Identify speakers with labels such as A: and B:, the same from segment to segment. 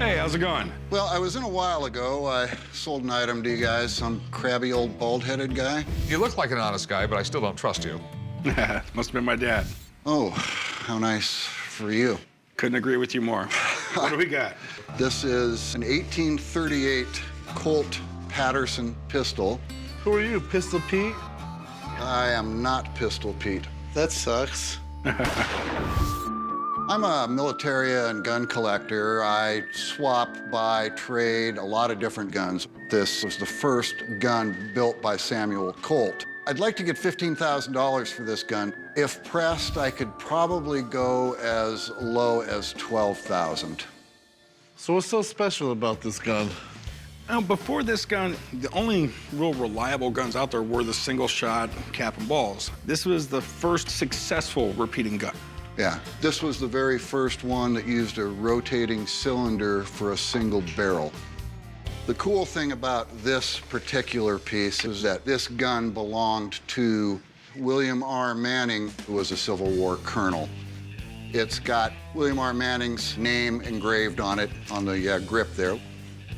A: Hey, how's it going?
B: Well, I was in a while ago. I sold an item to you guys, some crabby old bald-headed guy.
C: You look like an honest guy, but I still don't trust you.
A: Must have been my dad.
B: Oh, how nice for you.
A: Couldn't agree with you more. What do we got?
B: This is an 1838 Colt Paterson pistol.
D: Who are you, Pistol Pete?
B: I am not Pistol Pete.
D: That sucks.
B: I'm a military and gun collector. I swap, buy, trade a lot of different guns. This was the first gun built by Samuel Colt. I'd like to get $15,000 for this gun. If pressed, I could probably go as low as $12,000.
D: So what's so special about this gun?
A: Now, before this gun, the only real reliable guns out there were the single-shot cap and balls. This was the first successful repeating gun.
B: Yeah, this was the very first one that used a rotating cylinder for a single barrel. The cool thing about this particular piece is that this gun belonged to William R. Manning, who was a Civil War colonel. It's got William R. Manning's name engraved on it on the grip there.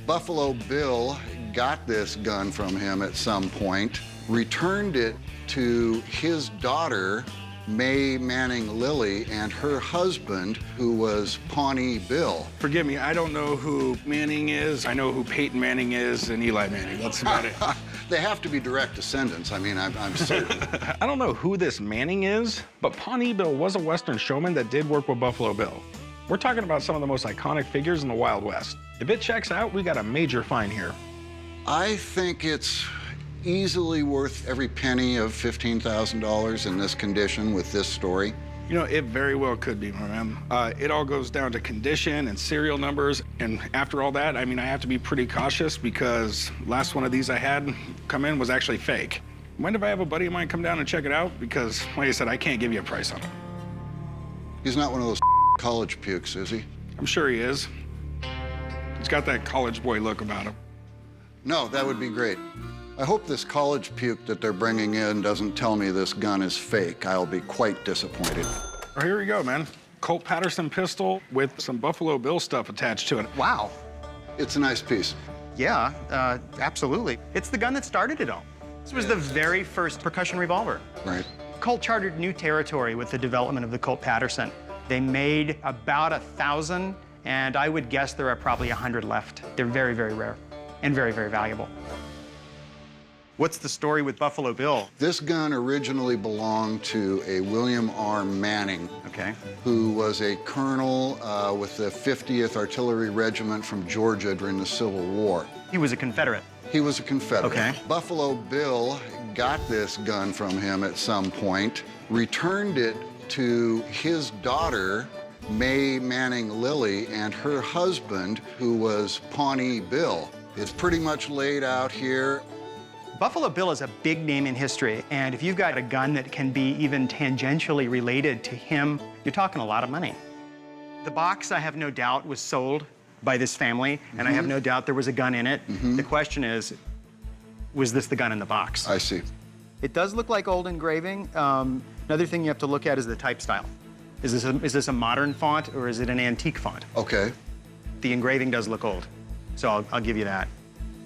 B: Buffalo Bill got this gun from him at some point, returned it to his daughter, May Manning Lilly, and her husband, who was Pawnee Bill.
A: Forgive me, I don't know who Manning is. I know who Peyton Manning is and Eli Manning. That's about it.
B: They have to be direct descendants. I mean, I'm certain.
A: I don't know who this Manning is, but Pawnee Bill was a Western showman that did work with Buffalo Bill. We're talking about some of the most iconic figures in the Wild West. If it checks out, we got a major find here.
B: I think it's easily worth every penny of $15,000 in this condition with this story.
A: You know, it very well could be, my man. It all goes down to condition and serial numbers. And after all that, I mean, I have to be pretty cautious because last one of these I had come in was actually fake. Mind if I have a buddy of mine come down and check it out? Because, like I said, I can't give you a price on it.
B: He's not one of those college pukes, is he?
A: I'm sure he is. He's got that college boy look about him.
B: No, that would be great. I hope this college puke that they're bringing in doesn't tell me this gun is fake. I'll be quite disappointed.
A: Oh, here we go, man. Colt Paterson pistol with some Buffalo Bill stuff attached to it.
E: Wow.
B: It's a nice piece.
E: Yeah, absolutely. It's the gun that started it all. This was the very first percussion revolver.
B: Right.
E: Colt charted new territory with the development of the Colt Paterson. They made about 1,000, and I would guess there are probably 100 left. They're very, very rare and very, very valuable. What's the story with Buffalo Bill?
B: This gun originally belonged to a William R. Manning,
E: Okay.
B: who was a colonel with the 50th Artillery Regiment from Georgia during the Civil War.
E: He was a Confederate.
B: He was a Confederate.
E: Okay.
B: Buffalo Bill got this gun from him at some point, returned it to his daughter, May Manning Lilly, and her husband, who was Pawnee Bill. It's pretty much laid out here.
E: Buffalo Bill is a big name in history, and if you've got a gun that can be even tangentially related to him, you're talking a lot of money. The box, I have no doubt, was sold by this family, and I have no doubt there was a gun in it. The question is, was this the gun in the box?
B: I see.
E: It does look like old engraving. Another thing you have to look at is the type style. Is this a modern font, or is it an antique font?
B: Okay.
E: The engraving does look old, so I'll give you that.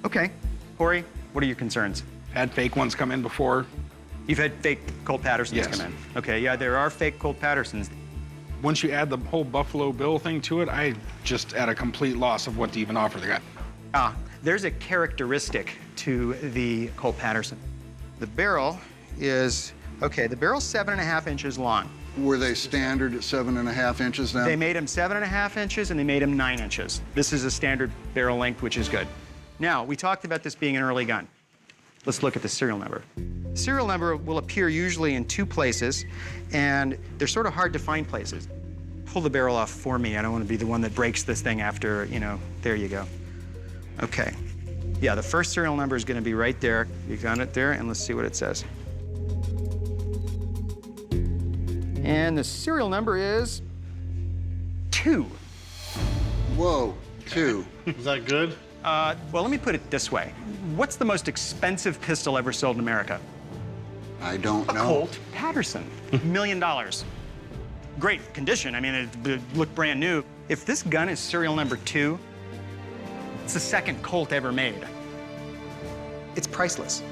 E: Okay, Corey, what are your concerns?
A: Had fake ones come in before.
E: You've had fake Colt Patersons
A: Yes.
E: come in. Okay, yeah, there are fake Colt Patersons.
A: Once you add the whole Buffalo Bill thing to it, I just at a complete loss of what to even offer the guy.
E: There's a characteristic to the Colt Paterson. The barrel is, okay, the barrel's 7.5 inches long.
B: Were they standard at 7.5 inches then?
E: They made them 7.5 inches and they made them 9 inches. This is a standard barrel length, which is good. Now, we talked about this being an early gun. Let's look at the serial number. The serial number will appear usually in 2 places, and they're sort of hard to find places. Pull the barrel off for me. I don't want to be the one that breaks this thing after, you know, there you go. Okay. Yeah, the first serial number is going to be right there. You got it there, and let's see what it says. And the serial number is 2.
B: Whoa, 2.
D: Is that good?
E: Well, let me put it this way. What's the most expensive pistol ever sold in America?
B: I don't know.
E: A Colt Paterson, $1 million. Great condition. I mean, it looked brand new. If this gun is serial number 2, It's the second Colt ever made. It's priceless.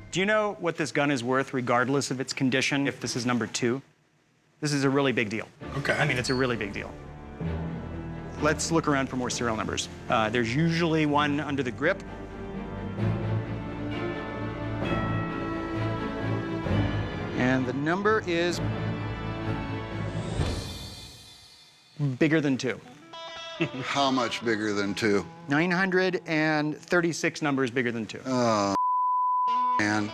E: Do you know what this gun is worth regardless of its condition if this is number 2? This is a really big deal.
A: Okay.
E: I mean, it's a really big deal. Let's look around for more serial numbers. There's usually one under the grip. And the number is bigger than 2.
B: How much bigger than 2?
E: 936 numbers bigger than 2.
B: And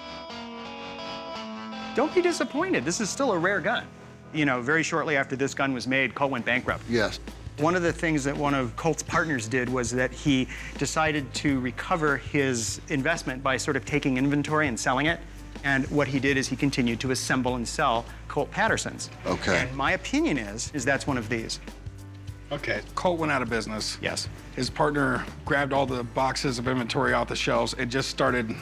E: Don't be disappointed. This is still a rare gun. You know, very shortly after this gun was made, Colt went bankrupt.
B: yes,
E: One of the things that one of Colt's partners did was that he decided to recover his investment by sort of taking inventory and selling it. And what he did is he continued to assemble and sell Colt Patersons.
B: Okay.
E: And my opinion is that's one of these.
A: Okay. Colt went out of business.
E: Yes.
A: His partner grabbed all the boxes of inventory off the shelves and just started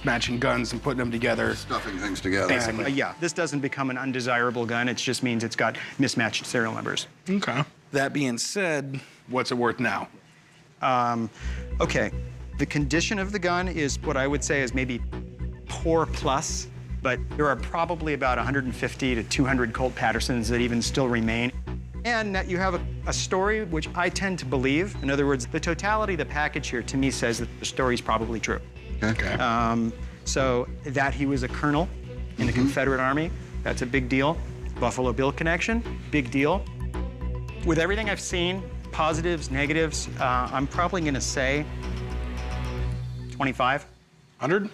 A: matching guns and putting them together.
B: stuffing things together.
A: Basically.
E: Yeah, this doesn't become an undesirable gun. It just means it's got mismatched serial numbers.
A: Okay. That being said, what's it worth now?
E: Okay, the condition of the gun is what I would say is maybe poor plus, but there are probably about 150 to 200 Colt Patersons that even still remain. And that you have a story which I tend to believe. In other words, the totality of the package here to me says that the story's probably true.
B: Okay.
E: So that he was a colonel in the Confederate Army, that's a big deal. Buffalo Bill connection, big deal. With everything I've seen, positives, negatives, I'm probably gonna say 25,000.
A: 100?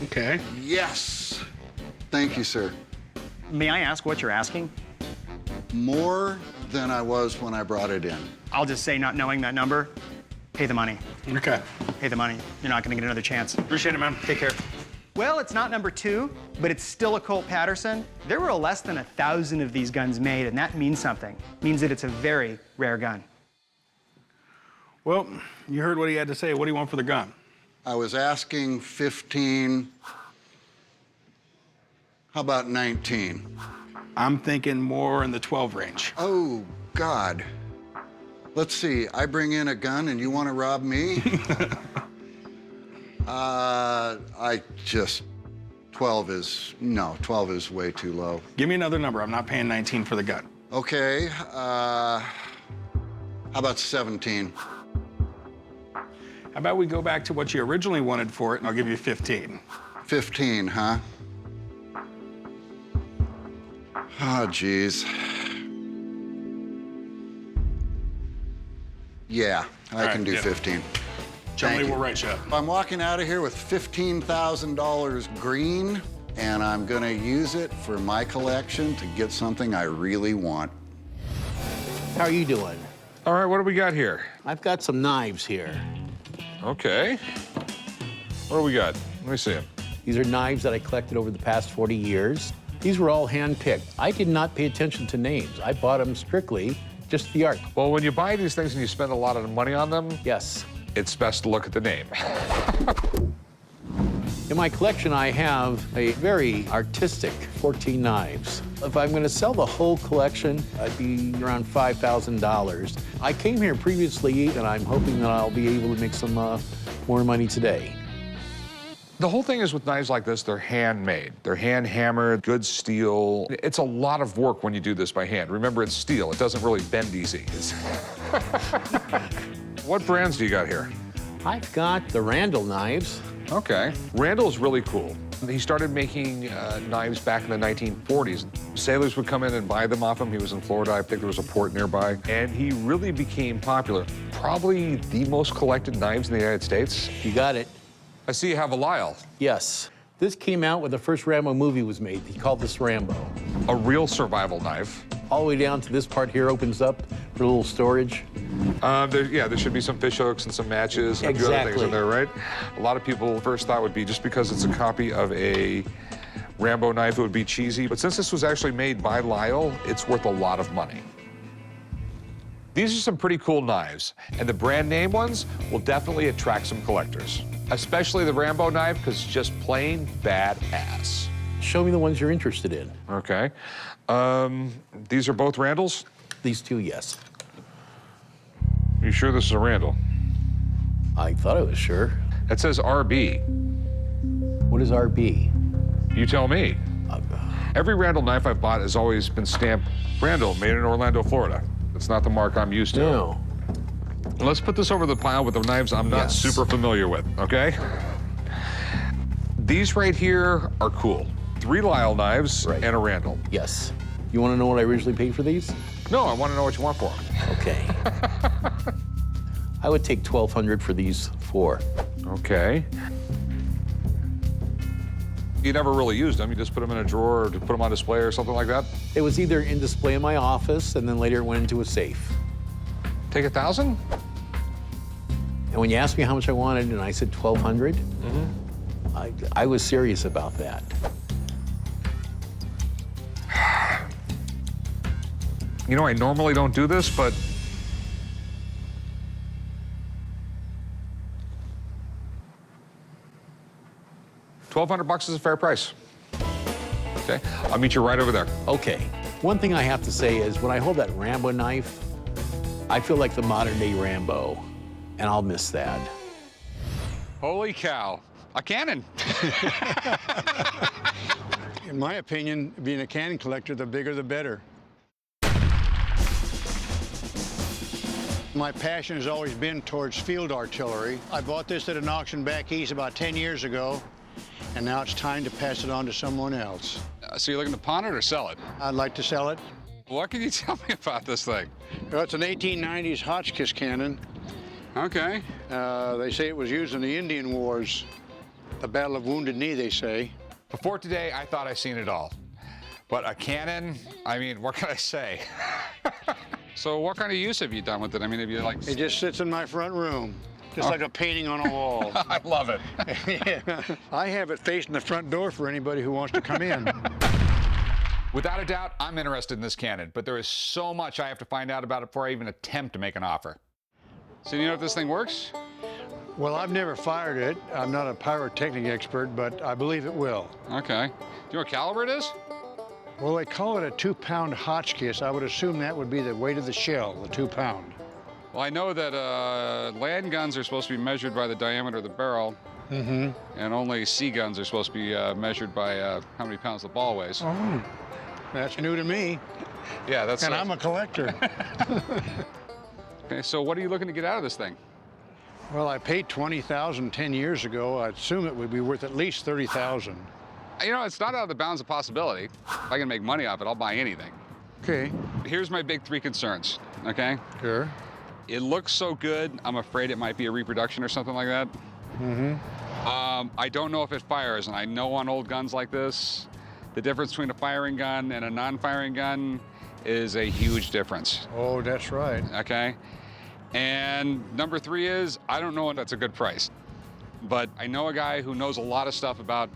A: Okay.
B: Yes. Thank you, sir.
E: May I ask what you're asking?
B: More than I was when I brought it in.
E: I'll just say, not knowing that number, pay the money.
A: Okay.
E: Pay the money. You're not gonna get another chance.
A: Appreciate it, man.
E: Take care. Well, it's not number 2, but it's still a Colt Paterson. There were less than 1,000 of these guns made, and that means something. It means that it's a very rare gun.
A: Well, you heard what he had to say. What do you want for the gun?
B: I was asking 15. How about 19?
A: I'm thinking more in the 12 range.
B: Oh, God. Let's see. I bring in a gun and you want to rob me? 12 is way too low.
A: Give me another number. I'm not paying 19 for the gun.
B: Okay, how about 17?
A: How about we go back to what you originally wanted for it, and I'll give you 15.
B: 15, huh? Oh, geez. Yeah, I can do
A: yeah.
B: 15.
A: Generally,
B: Thank you.
A: we'll write you up.
B: I'm walking out of here with $15,000 green, and I'm gonna use it for my collection to get something I really want.
F: How are you doing?
C: All right, what do we got here?
F: I've got some knives here.
C: Okay. What do we got? Let me see them.
F: These are knives that I collected over the past 40 years. These were all hand-picked. I did not pay attention to names. I bought them strictly just the art.
C: Well, when you buy these things and you spend a lot of money on them,
F: Yes.
C: it's best to look at the name.
F: In my collection, I have a very artistic 14 knives. If I'm going to sell the whole collection, I'd be around $5,000. I came here previously, and I'm hoping that I'll be able to make some more money today.
C: The whole thing is with knives like this, they're handmade. They're hand-hammered, good steel. It's a lot of work when you do this by hand. Remember, it's steel. It doesn't really bend easy. What brands do you got here?
F: I've got the Randall knives.
C: Okay. Randall's really cool. He started making knives back in the 1940s. Sailors would come in and buy them off him. He was in Florida. I think there was a port nearby. And he really became popular. Probably the most collected knives in the United States.
F: You got it.
C: I see you have a Lyle.
F: Yes. This came out when the first Rambo movie was made. He called this Rambo.
C: A real survival knife.
F: All the way down to this part here opens up for a little storage.
C: There should be some fish hooks and some matches and a few other things in
F: Exactly.
C: there, right? A lot of people first thought would be just because it's a copy of a Rambo knife, it would be cheesy. But since this was actually made by Lyle, it's worth a lot of money. These are some pretty cool knives, and the brand name ones will definitely attract some collectors, especially the Rambo knife, because it's just plain badass.
F: Show me the ones you're interested in.
C: Okay. These are both Randalls?
F: These two, yes.
C: You sure this is a Randall?
F: I thought I was sure.
C: It says RB.
F: What is RB?
C: You tell me. Every Randall knife I've bought has always been stamped Randall, made in Orlando, Florida. It's not the mark I'm used to.
F: No.
C: Let's put this over the pile with the knives I'm not
F: Yes.
C: super familiar with, okay? These right here are cool. 3 Lyle knives
F: Right.
C: and a Randall.
F: Yes. You want to know what I originally paid for these?
C: No, I want to know what you want for them.
F: Okay. I would take $1,200 for these 4.
C: Okay. You never really used them. You just put them in a drawer or to put them on display or something like that?
F: It was either in display in my office, and then later it went into a safe.
C: Take 1,000?
F: And when you asked me how much I wanted, and I said $1,200, I was serious about that.
C: You know, I normally don't do this, but $1,200 is a fair price. Okay, I'll meet you right over there.
F: Okay. One thing I have to say is when I hold that Rambo knife, I feel like the modern day Rambo, and I'll miss that.
C: Holy cow, a cannon.
G: In my opinion, being a cannon collector, the bigger the better. My passion has always been towards field artillery. I bought this at an auction back east about 10 years ago, and now it's time to pass it on to someone else.
H: So you're looking to pawn it or sell it?
G: I'd like to sell it.
H: What can you tell me about this thing?
G: Well, it's an 1890s Hotchkiss cannon.
H: Okay.
G: They say it was used in the Indian Wars, the Battle of Wounded Knee, they say.
H: Before today, I thought I'd seen it all. But a cannon, I mean, what can I say? So what kind of use have you done with it? I mean, have you like...
G: It just sits in my front room, just like a painting on a wall.
H: I love it.
G: Yeah. I have it facing the front door for anybody who wants to come in.
H: Without a doubt, I'm interested in this cannon, but there is so much I have to find out about it before I even attempt to make an offer. So do you know if this thing works?
G: Well, I've never fired it. I'm not a pyrotechnic expert, but I believe it will.
H: Okay. Do you know what caliber it is?
G: Well, they call it a 2-pound Hotchkiss. I would assume that would be the weight of the shell, the 2-pound.
H: Well, I know that land guns are supposed to be measured by the diameter of the barrel.
G: Mm-hmm.
H: And only sea guns are supposed to be measured by how many pounds the ball weighs.
G: Oh, that's new to me.
H: Yeah, that's...
G: And I'm a collector.
H: Okay, so what are you looking to get out of this thing?
G: Well, I paid $20,000 10 years ago. I'd assume it would be worth at least $30,000.
H: You know, it's not out of the bounds of possibility. If I can make money off it, I'll buy anything.
G: Okay.
H: Here's my big 3 concerns, okay?
G: Sure.
H: It looks so good, I'm afraid it might be a reproduction or something like that.
G: Mm-hmm.
H: I don't know if it fires, and I know on old guns like this, the difference between a firing gun and a non-firing gun is a huge difference,
G: Oh, that's right.
H: okay? And number 3 is, I don't know if that's a good price, but I know a guy who knows a lot of stuff about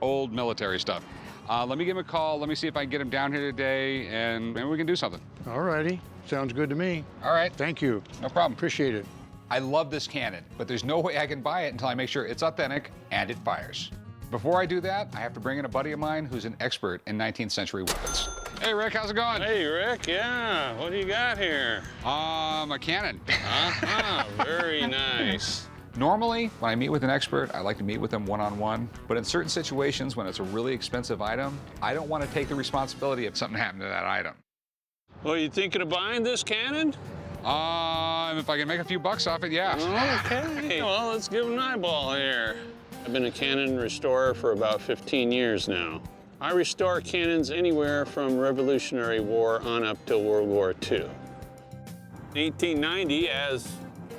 H: old military stuff. Let me give him a call. Let me see if I can get him down here today, and maybe we can do something.
G: All righty. Sounds good to me.
H: All right.
G: Thank you.
H: No problem.
G: Appreciate it.
H: I love this cannon, but there's no way I can buy it until I make sure it's authentic and it fires. Before I do that, I have to bring in a buddy of mine who's an expert in 19th century weapons. Hey, Rick, how's it going?
I: Hey, Rick, yeah, what do you got here?
H: A cannon.
I: Uh-huh, very nice.
H: Normally, when I meet with an expert, I like to meet with them one-on-one, but in certain situations, when it's a really expensive item, I don't want to take the responsibility if something happened to that item.
I: Well, you thinking of buying this cannon?
H: If I can make a few bucks off it, yeah.
I: Okay, well, let's give him an eyeball here. I've been a cannon restorer for about 15 years now. I restore cannons anywhere from Revolutionary War on up till World War II. 1890, as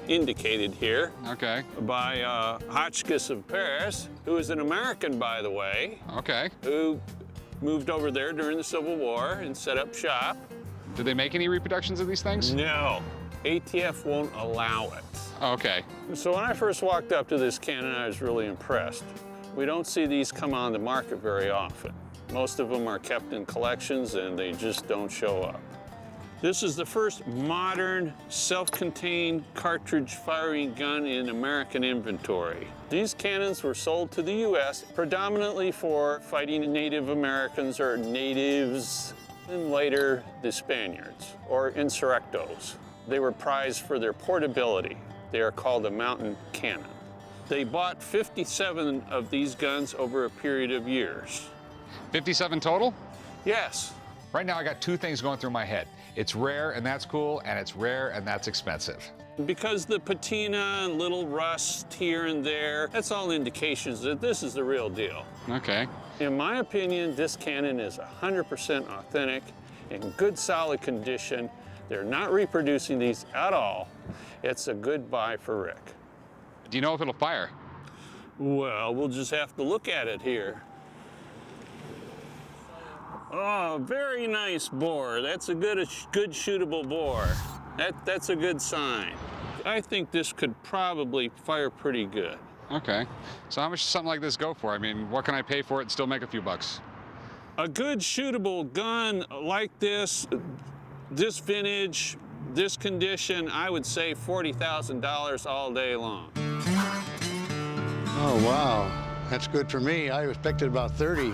I: indicated here,
H: Okay,
I: by Hotchkiss of Paris, who is an American, by the way,
H: okay.
I: who moved over there during the Civil War and set up shop.
H: Did they make any reproductions of these things?
I: No, ATF won't allow it.
H: Okay.
I: So when I first walked up to this cannon, I was really impressed. We don't see these come on the market very often. Most of them are kept in collections and they just don't show up. This is the first modern, self-contained cartridge firing gun in American inventory. These cannons were sold to the US predominantly for fighting Native Americans or natives, and later the Spaniards or insurrectos. They were prized for their portability. They are called a mountain cannon. They bought 57 of these guns over a period of years.
H: 57 total?
I: Yes.
C: Right now, I got two things going through my head. It's rare, and that's cool, and it's rare, and that's expensive.
I: Because the patina and little rust here and there, that's all indications that this is the real deal.
H: Okay.
I: In my opinion, this cannon is 100% authentic, in good, solid condition. They're not reproducing these at all. It's a good buy for Rick.
H: Do you know if it'll fire?
I: Well, we'll just have to look at it here. Oh, very nice bore. That's a good shootable bore. That's a good sign. I think this could probably fire pretty good.
H: Okay. So how much does something like this go for? I mean, what can I pay for it and still make a few bucks?
I: A good shootable gun like this vintage, this condition, I would say $40,000 all day long.
G: Oh, wow. That's good for me. I expected about 30.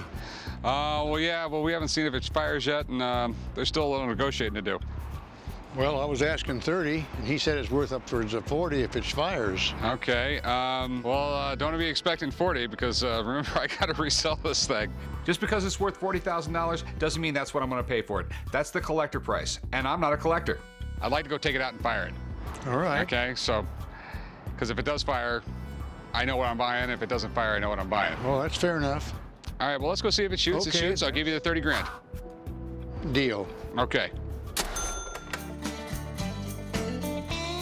H: Well, yeah, well, we haven't seen if it fires yet, and there's still a little negotiating to do.
G: Well, I was asking 30, and he said it's worth upwards of 40 if it fires.
H: Okay, well, don't be expecting 40 because remember, I gotta resell this thing. Just because it's worth $40,000 doesn't mean that's what I'm gonna pay for it. That's the collector price, and I'm not a collector. I'd like to go take it out and fire it.
G: All right.
H: Okay, so, because if it does fire, I know what I'm buying. If it doesn't fire, I know what I'm buying.
G: Well, that's fair enough.
H: All right, well, let's go see if it shoots.
G: Okay.
H: It shoots, I'll give you the 30 grand.
G: Deal.
H: Okay.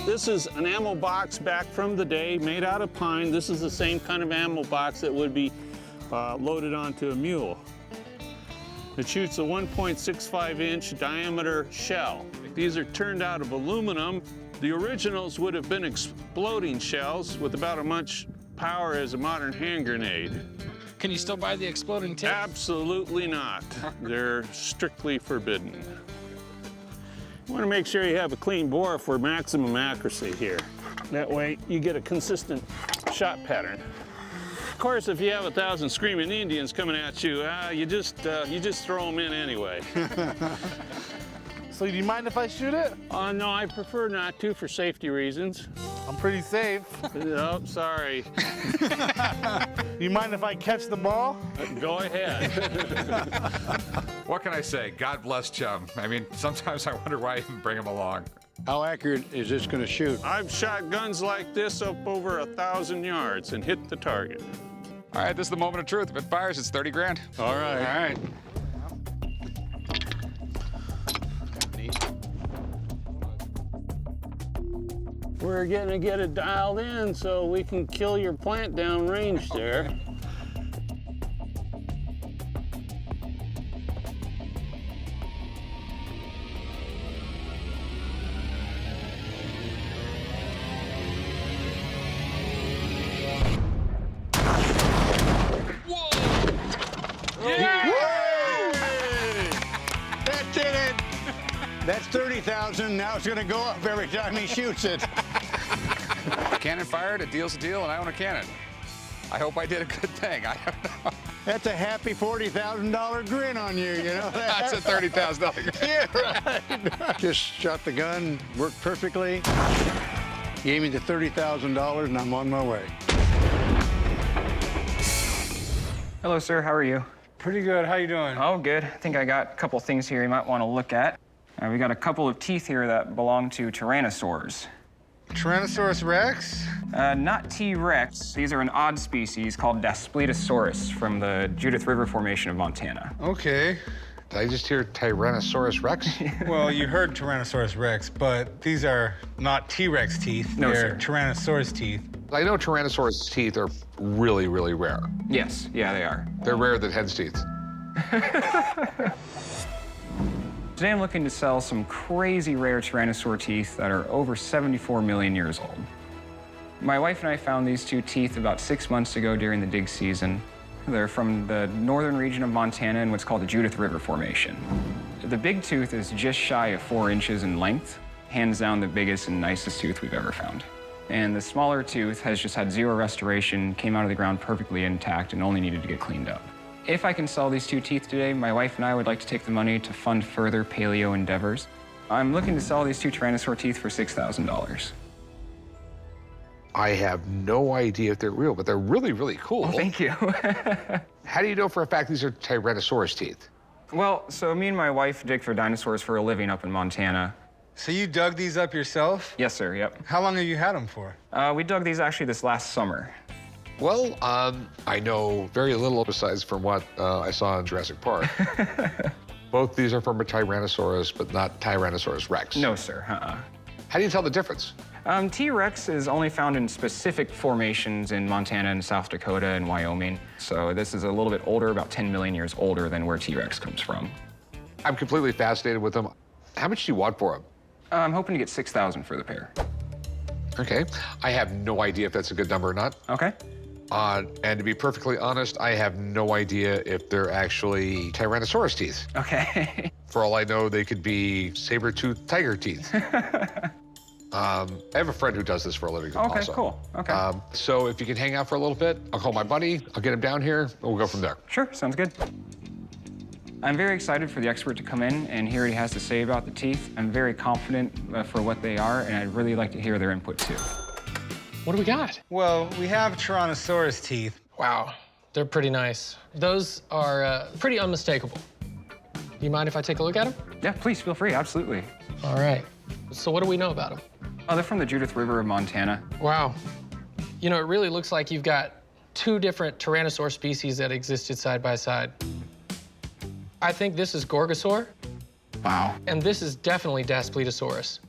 I: This is an ammo box back from the day, made out of pine. This is the same kind of ammo box that would be loaded onto a mule. It shoots a 1.65-inch diameter shell. These are turned out of aluminum. The originals would have been exploding shells with about as much power as a modern hand grenade.
J: Can you still buy the exploding tip?
I: Absolutely not. They're strictly forbidden. You want to make sure you have a clean bore for maximum accuracy here. That way you get a consistent shot pattern. Of course, if you have 1,000 screaming Indians coming at you, you just throw them in anyway.
D: So do you mind if I shoot it?
I: No, I prefer not to for safety reasons.
D: I'm pretty safe.
I: Oh, sorry.
D: You mind if I catch the ball?
I: Go ahead.
C: What can I say? God bless Chum. I mean, sometimes I wonder why I even bring him along.
G: How accurate is this going to shoot?
I: I've shot guns like this up over 1,000 yards and hit the target.
H: All right, this is the moment of truth. If it fires, it's 30 grand.
I: All right.
H: All right.
I: We're gonna get it dialed in so we can kill your plant down range there.
G: That did it! That's 30,000. Now it's going to go up every time he shoots it.
H: Cannon fired, a deal's a deal, and I own a cannon. I hope I did a good thing. I don't know.
G: That's a happy $40,000 grin on you, you know that?
H: That's a $30,000 grand.
G: Yeah, right. Just shot the gun, worked perfectly. Gave me the $30,000, and I'm on my way.
E: Hello, sir. How are you?
K: Pretty good. How you doing?
E: Oh, good. I think I got a couple things here you might want to look at. We got a couple of teeth here that belong to tyrannosaurs.
K: Tyrannosaurus Rex?
E: Not T-Rex. These are an odd species called Daspletosaurus from the Judith River Formation of Montana.
K: Okay.
C: Did I just hear Tyrannosaurus Rex?
K: Well, you heard Tyrannosaurus Rex, but these are not T-Rex teeth.
E: No,
K: They're
E: sir.
K: Tyrannosaurus teeth.
C: I know Tyrannosaurus teeth are really, really rare.
E: Yes, yeah, they are.
C: They're rarer than hen's teeth.
E: Today I'm looking to sell some crazy rare tyrannosaur teeth that are over 74 million years old. My wife and I found these two teeth about 6 months ago during the dig season. They're from the northern region of Montana in what's called the Judith River Formation. The big tooth is just shy of 4 inches in length, hands down the biggest and nicest tooth we've ever found. And the smaller tooth has just had zero restoration, came out of the ground perfectly intact, and only needed to get cleaned up. If I can sell these two teeth today, my wife and I would like to take the money to fund further paleo endeavors.
L: I'm looking to sell these 2 Tyrannosaur teeth for $6,000.
C: I have no idea if they're real, but they're really, really cool.
L: Oh, thank you.
C: How do you know for a fact these are Tyrannosaurus teeth?
L: Well, so me and my wife dig for dinosaurs for a living up in Montana.
K: So you dug these up yourself?
L: Yes, sir, yep.
K: How long have you had them for?
L: We dug these actually this last summer.
C: Well, I know very little besides from what I saw in Jurassic Park. Both these are from a Tyrannosaurus, but not Tyrannosaurus Rex.
L: No, sir,
C: How do you tell the difference?
L: T-Rex is only found in specific formations in Montana and South Dakota and Wyoming. So this is a little bit older, about 10 million years older than where T-Rex comes from.
C: I'm completely fascinated with them. How much do you want for them?
L: I'm hoping to get $6,000 for the pair.
C: Okay. I have no idea if that's a good number or not.
L: Okay.
C: And to be perfectly honest, I have no idea if they're actually Tyrannosaurus teeth.
L: Okay.
C: For all I know, they could be saber-toothed tiger teeth. I have a friend who does this for a living also.
L: Okay, cool. Okay.
C: So if you can hang out for a little bit, I'll call my buddy, I'll get him down here, and we'll go from there.
L: Sure, sounds good. I'm very excited for the expert to come in and hear what he has to say about the teeth. I'm very confident for what they are, and I'd really like to hear their input too.
J: What do we got?
K: Well, we have Tyrannosaurus teeth.
J: Wow, they're pretty nice. Those are pretty unmistakable. Do you mind if I take a look at them?
L: Yeah, please, feel free, absolutely.
J: All right. So what do we know about them?
L: Oh, they're from the Judith River of Montana.
J: Wow. You know, it really looks like you've got 2 different Tyrannosaur species that existed side by side. I think this is Gorgosaur.
L: Wow.
J: And this is definitely Daspletosaurus.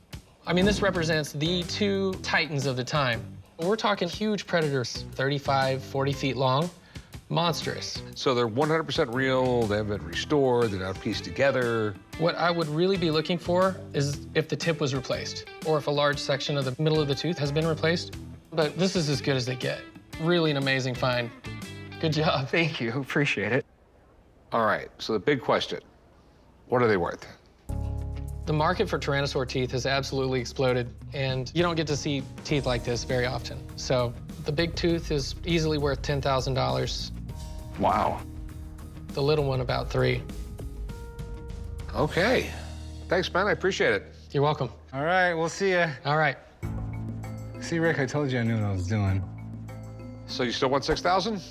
J: I mean, this represents the 2 titans of the time. We're talking huge predators, 35, 40 feet long, monstrous.
C: So they're 100% real, they haven't been restored, they're not pieced together.
J: What I would really be looking for is if the tip was replaced, or if a large section of the middle of the tooth has been replaced. But this is as good as they get. Really an amazing find. Good job.
L: Thank you, appreciate it.
C: All right, so the big question, what are they worth?
J: The market for Tyrannosaur teeth has absolutely exploded, and you don't get to see teeth like this very often. So the big tooth is easily worth $10,000.
L: Wow.
J: The little one about 3.
C: Okay. Thanks, man, I appreciate it.
J: You're welcome.
K: All right, we'll see ya.
J: All right.
K: See, Rick, I told you I knew what I was doing.
C: So you still want 6,000?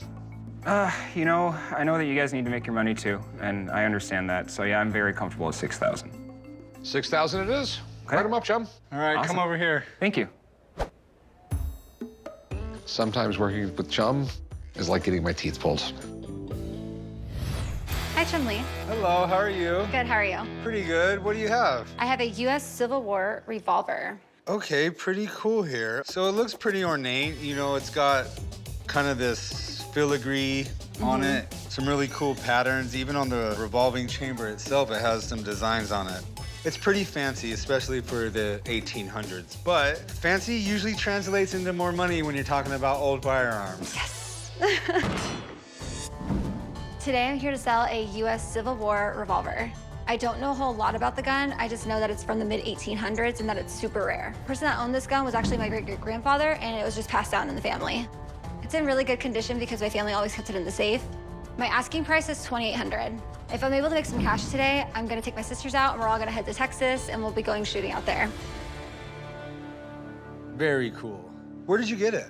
L: You know, I know that you guys need to make your money too, and I understand that. So yeah, I'm very comfortable with 6,000.
C: 6,000 it is.
L: Okay.
C: Write them up, chum.
K: All right,
L: Awesome.
K: come over here.
L: Thank you.
C: Sometimes working with chum is like getting my teeth pulled.
M: Hi, Chun-Li.
K: Hello, how are you?
M: Good, how are you?
K: Pretty good. What do you have?
M: I have a U.S. Civil War revolver.
K: Okay, pretty cool here. So it looks pretty ornate. You know, it's got kind of this filigree on it, some really cool patterns. Even on the revolving chamber itself, it has some designs on it. It's pretty fancy, especially for the 1800s. But fancy usually translates into more money when you're talking about old firearms.
M: Yes. Today, I'm here to sell a U.S. Civil War revolver. I don't know a whole lot about the gun. I just know that it's from the mid-1800s and that it's super rare. The person that owned this gun was actually my great-great-grandfather, and it was just passed down in the family. It's in really good condition because my family always kept it in the safe. My asking price is $2,800. If I'm able to make some cash today, I'm gonna take my sisters out and we're all gonna head to Texas and we'll be going shooting out there.
K: Very cool. Where did you get it?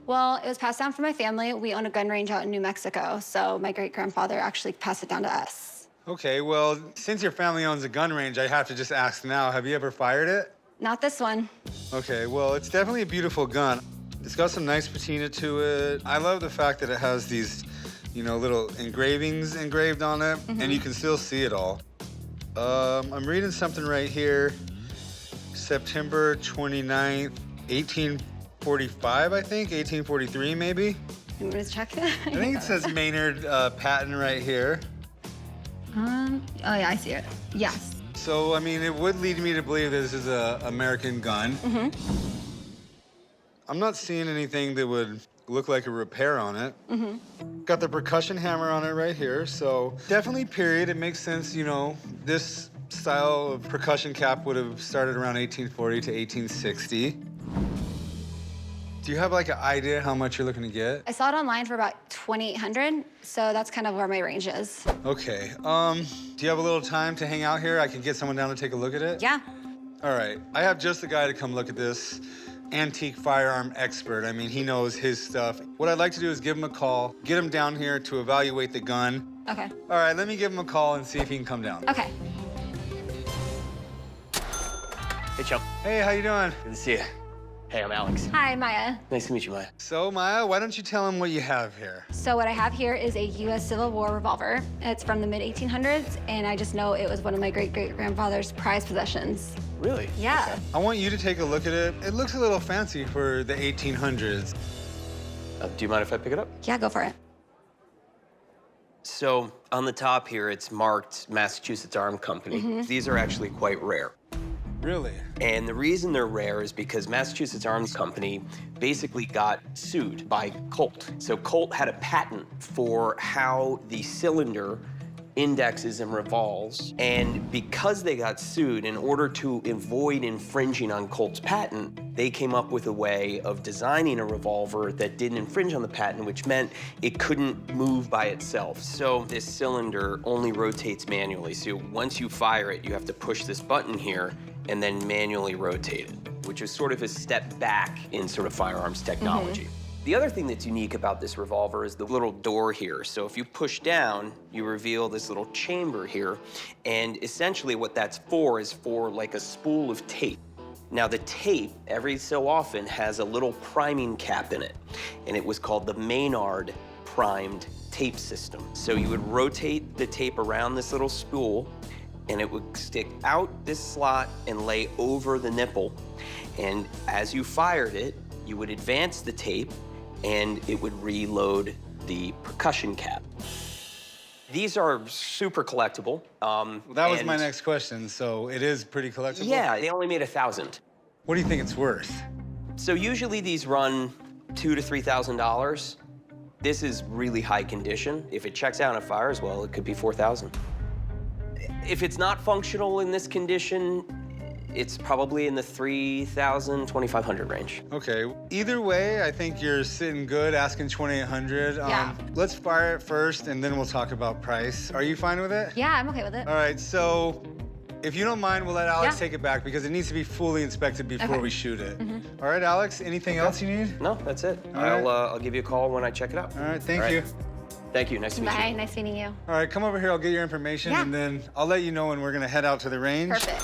M: Well, it was passed down from my family. We own a gun range out in New Mexico, so my great-grandfather actually passed it down to us.
K: Okay, well, since your family owns a gun range, I have to just ask now, have you ever fired it?
M: Not this one.
K: Okay, well, it's definitely a beautiful gun. It's got some nice patina to it. I love the fact that it has these, you know, little engravings engraved on it, and you can still see it all. I'm reading something right here. September 29th, 1845, I think, 1843 maybe.
M: You want me to check it?
K: I think it says Maynard patent right here.
M: Oh yeah, I see it. Yes.
K: So, I mean, it would lead me to believe this is an American gun. I'm not seeing anything that would look like a repair on it. Got the percussion hammer on it right here, so definitely period. It makes sense, you know, this style of percussion cap would have started around 1840 to 1860. Do you have like an idea how much you're looking to get?
M: I saw it online for about $2,800, so that's kind of where my range is.
K: Okay, do you have a little time to hang out here? I can get someone down to take a look at it?
M: Yeah,
K: All right, I have just the guy to come look at this. Antique firearm expert. I mean, he knows his stuff. What I'd like to do is give him a call, get him down here to evaluate the gun.
M: Okay.
K: All right, let me give him a call and see if he can come down.
M: Okay.
N: Hey, Chum.
K: Hey, how you doing?
N: Good to see you. Hey, I'm Alex.
M: Hi, Maya.
N: Nice to meet you, Maya.
K: So, Maya, why don't you tell him what you have here?
M: So what I have here is a U.S. Civil War revolver. It's from the mid-1800s, and I just know it was one of my great-great-grandfather's prized possessions.
N: Really?
M: Yeah.
K: I want you to take a look at it. It looks a little fancy for the 1800s.
N: Do you mind if I pick it up?
M: Yeah, go for it.
N: So, on the top here, it's marked Massachusetts Arm Company. These are actually quite rare.
K: Really?
N: And the reason they're rare is because Massachusetts Arms Company basically got sued by Colt. So Colt had a patent for how the cylinder indexes and revolves. And because they got sued, in order to avoid infringing on Colt's patent, they came up with a way of designing a revolver that didn't infringe on the patent, which meant it couldn't move by itself. So this cylinder only rotates manually. So once you fire it, you have to push this button here and then manually rotate it, which is sort of a step back in sort of firearms technology. The other thing that's unique about this revolver is the little door here. So if you push down, you reveal this little chamber here. And essentially what that's for is for like a spool of tape. Now the tape, every so often, has a little priming cap in it. And it was called the Maynard primed tape system. So you would rotate the tape around this little spool, and it would stick out this slot and lay over the nipple. And as you fired it, you would advance the tape, and it would reload the percussion cap. These are super collectible.
K: Well, that was my next question, so it is pretty collectible?
N: Yeah, they only made 1,000.
K: What do you think it's worth?
N: So usually these run $2,000 to $3,000. This is really high condition. If it checks out and it fires well, it could be 4,000. If it's not functional in this condition, it's probably in the 3,000, 2,500 range.
K: Okay, either way, I think you're sitting good asking 2,800.
M: Yeah.
K: Let's fire it first, and then we'll talk about price. Are you fine with it?
M: Yeah, I'm okay with it.
K: All right, so if you don't mind, we'll let Alex
M: Yeah.
K: take it back because it needs to be fully inspected before
M: Okay.
K: we shoot it. All right, Alex, anything else you need?
N: No, that's it.
K: All right.
N: I'll give you a call when I check it out.
K: All right, thank
N: All right.
K: you.
N: Thank you, nice to meet
M: Bye,
N: you.
M: nice meeting you.
K: All right, come over here, I'll get your information,
M: Yeah.
K: and then I'll let you know when we're gonna head out to the range.
M: Perfect.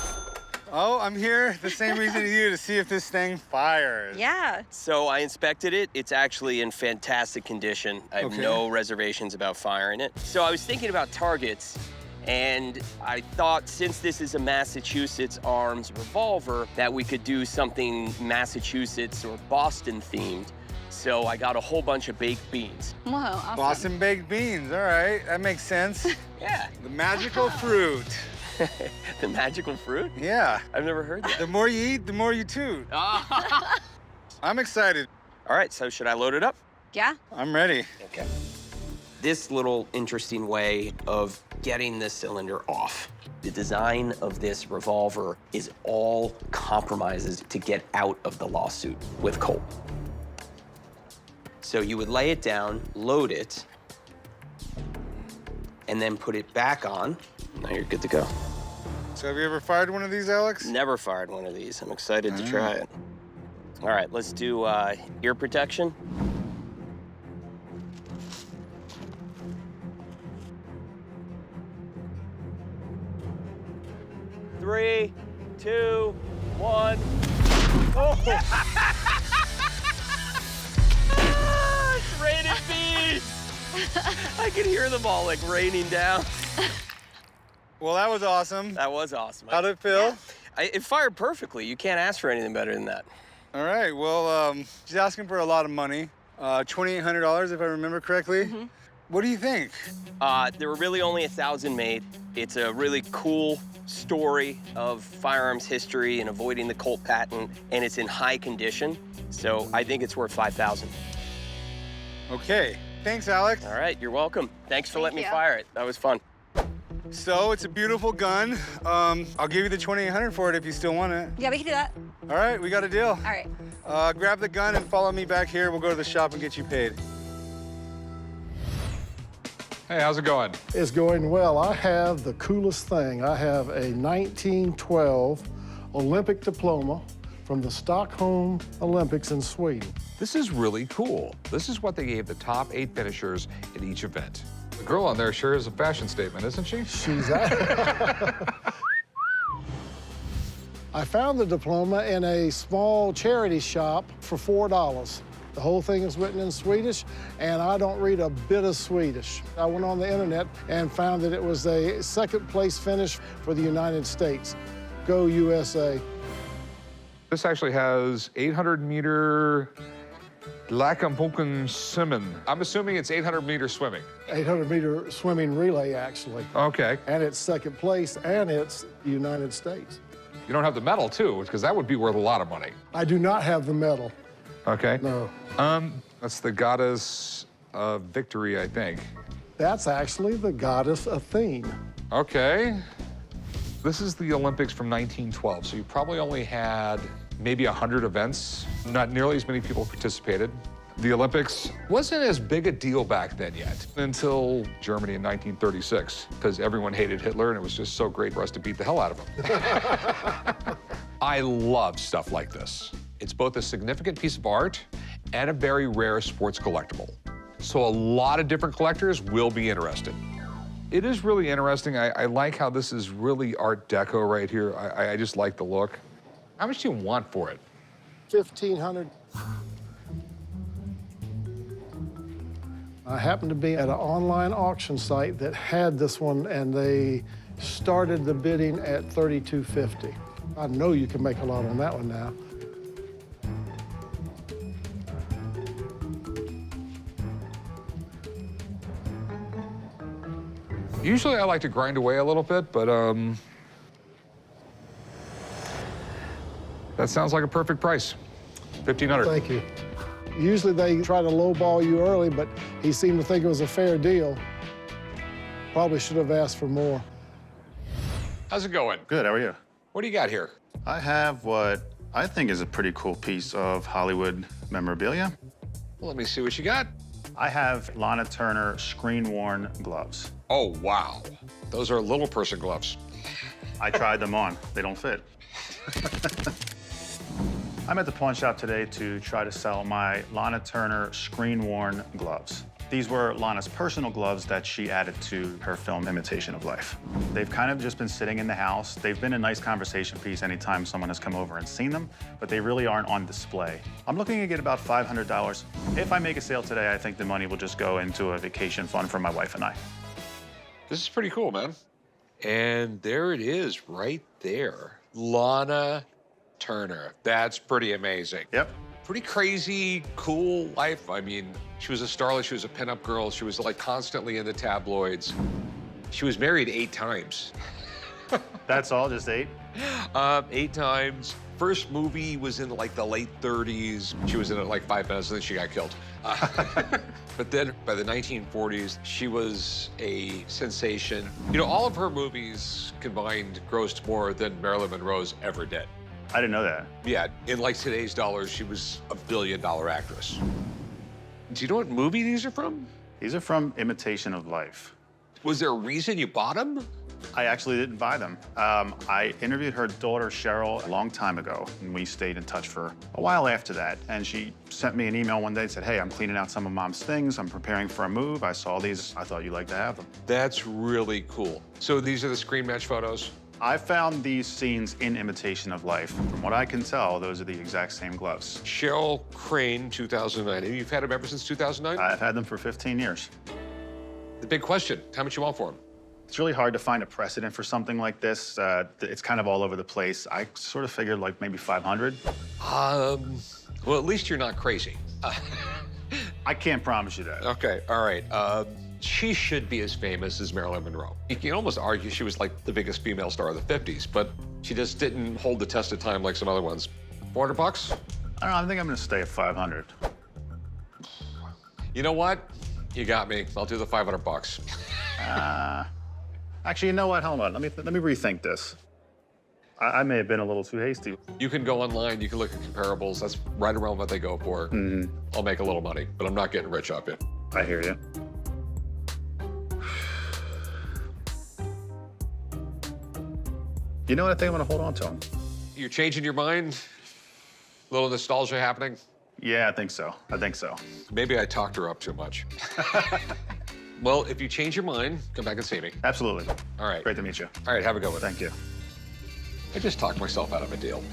K: Oh, I'm here, the same reason as you, to see if this thing fires.
M: Yeah.
N: So I inspected it. It's actually in fantastic condition. I have
K: Okay.
N: no reservations about firing it. So I was thinking about targets, and I thought since this is a Massachusetts Arms revolver, that we could do something Massachusetts or Boston themed. So I got a whole bunch of baked beans.
M: Whoa, awesome.
K: Boston baked beans, all right, that makes sense.
N: Yeah.
K: The magical fruit.
N: The magical fruit?
K: Yeah.
N: I've never heard that.
K: The more you eat, the more you toot. I'm excited.
N: All right, so should I load it up?
M: Yeah.
K: I'm ready.
N: Okay. This little interesting way of getting the cylinder off. The design of this revolver is all compromises to get out of the lawsuit with Colt. So you would lay it down, load it, and then put it back on. Now you're good to go.
K: So have you ever fired one of these, Alex?
N: Never fired one of these. I'm excited to try it. All right, let's do ear protection. Three, two, one. Oh! It's raining bees! I could hear them all like raining down.
K: Well, that was awesome.
N: That was awesome.
K: How'd it feel?
N: It fired perfectly. You can't ask for anything better than that.
K: All right, well, she's asking for a lot of money. $2,800, if I remember correctly. What do you think?
N: There were really only 1,000 made. It's a really cool story of firearms history and avoiding the Colt patent, and it's in high condition. So I think it's worth 5,000.
K: Okay, thanks, Alex.
N: All right, you're welcome. Thanks for letting me
M: you.
N: fire it. That was fun.
K: So it's a beautiful gun. I'll give you the $2,800 for it if you still want it.
M: Yeah, we can do that.
K: All right, we got a deal.
M: All right.
K: Grab the gun and follow me back here. We'll go to the shop and get you paid.
C: Hey, how's it going?
O: It's going well. I have the coolest thing. I have a 1912 Olympic diploma from the Stockholm Olympics in Sweden.
C: This is really cool. This is what they gave the top 8 finishers in each event. The girl on there sure is a fashion statement, isn't she?
O: She's I found the diploma in a small charity shop for $4. The whole thing is written in Swedish, and I don't read a bit of Swedish. I went on the internet and found that it was a second-place finish for the United States. Go USA.
C: This actually has 800-meter Lakampunken Simon. I'm assuming it's 800-meter swimming.
O: 800-meter swimming relay, actually.
C: Okay.
O: And it's second place, and it's the United States.
C: You don't have the medal, too, because that would be worth a lot of money.
O: I do not have the medal.
C: Okay.
O: No.
C: That's the goddess of victory, I think.
O: That's actually the goddess Athene.
C: Okay. This is the Olympics from 1912, so you probably only had maybe 100 events. Not nearly as many people participated. The Olympics wasn't as big a deal back then yet, until Germany in 1936, because everyone hated Hitler, and it was just so great for us to beat the hell out of him. I love stuff like this. It's both a significant piece of art and a very rare sports collectible. So a lot of different collectors will be interested. It is really interesting. I like how this is really Art Deco right here. I just like the look. How much do you want for it?
O: $1,500. I happened to be at an online auction site that had this one, and they started the bidding at $3,250. I know you can make a lot on that one now.
C: Usually I like to grind away a little bit, but that sounds like a perfect price. $1,500.
O: Thank you. Usually they try to lowball you early, but he seemed to think it was a fair deal. Probably should have asked for more.
C: How's it going?
P: Good, how are you?
C: What do you got here?
P: I have what I think is a pretty cool piece of Hollywood memorabilia.
C: Well, let me see what you got.
P: I have Lana Turner screen-worn gloves.
C: Oh, wow. Those are little person gloves.
P: I tried them on. They don't fit. I'm at the pawn shop today to try to sell my Lana Turner screen-worn gloves. These were Lana's personal gloves that she added to her film Imitation of Life. They've kind of just been sitting in the house. They've been a nice conversation piece anytime someone has come over and seen them, but they really aren't on display. I'm looking to get about $500. If I make a sale today, I think the money will just go into a vacation fund for my wife and I.
C: This is pretty cool, man. And there it is right there. Lana Turner. That's pretty amazing.
P: Yep.
C: Pretty crazy, cool life. I mean, she was a starlet, she was a pinup girl, she was like constantly in the tabloids. She was married 8 times.
P: That's all, just 8?
C: 8 times. First movie was in like the late 30s. She was in it like 5 minutes and then she got killed. But then by the 1940s, she was a sensation. You know, all of her movies combined grossed more than Marilyn Monroe's ever did.
P: I didn't know that.
C: Yeah, in like today's dollars, she was a billion-dollar actress. Do you know what movie these are from?
P: These are from Imitation of Life.
C: Was there a reason you bought them?
P: I actually didn't buy them. I interviewed her daughter, Cheryl, a long time ago, and we stayed in touch for a while after that. And she sent me an email one day and said, hey, I'm cleaning out some of Mom's things. I'm preparing for a move. I saw these. I thought you'd like to have them.
C: That's really cool. So these are the screen match photos?
P: I found these scenes in Imitation of Life. From what I can tell, those are the exact same gloves.
C: Cheryl Crane, 2009. And you've had them ever since 2009?
P: I've had them for 15 years.
C: The big question, how much you want for them?
P: It's really hard to find a precedent for something like this. It's kind of all over the place. I sort of figured like maybe 500.
C: Well, at least you're not crazy.
P: I can't promise you that.
C: Okay, all right. She should be as famous as Marilyn Monroe. You can almost argue she was like the biggest female star of the 50s, but she just didn't hold the test of time like some other ones. $400?
P: I don't know, I think I'm gonna stay at 500.
C: You know what? You got me. I'll do the $500.
P: Actually, you know what? Hold on. Let me rethink this. I may have been a little too hasty.
C: You can go online. You can look at comparables. That's right around what they go for.
P: Mm-hmm.
C: I'll make a little money, but I'm not getting rich off it.
P: I hear you. You know what? I think I'm gonna hold on to them.
C: You're changing your mind? A little nostalgia happening?
P: Yeah, I think so. I think so.
C: Maybe I talked her up too much. Well, if you change your mind, come back and see me.
P: Absolutely.
C: All right.
P: Great to meet you.
C: All right, have a good one.
P: Thank you.
C: I just talked myself out of a deal.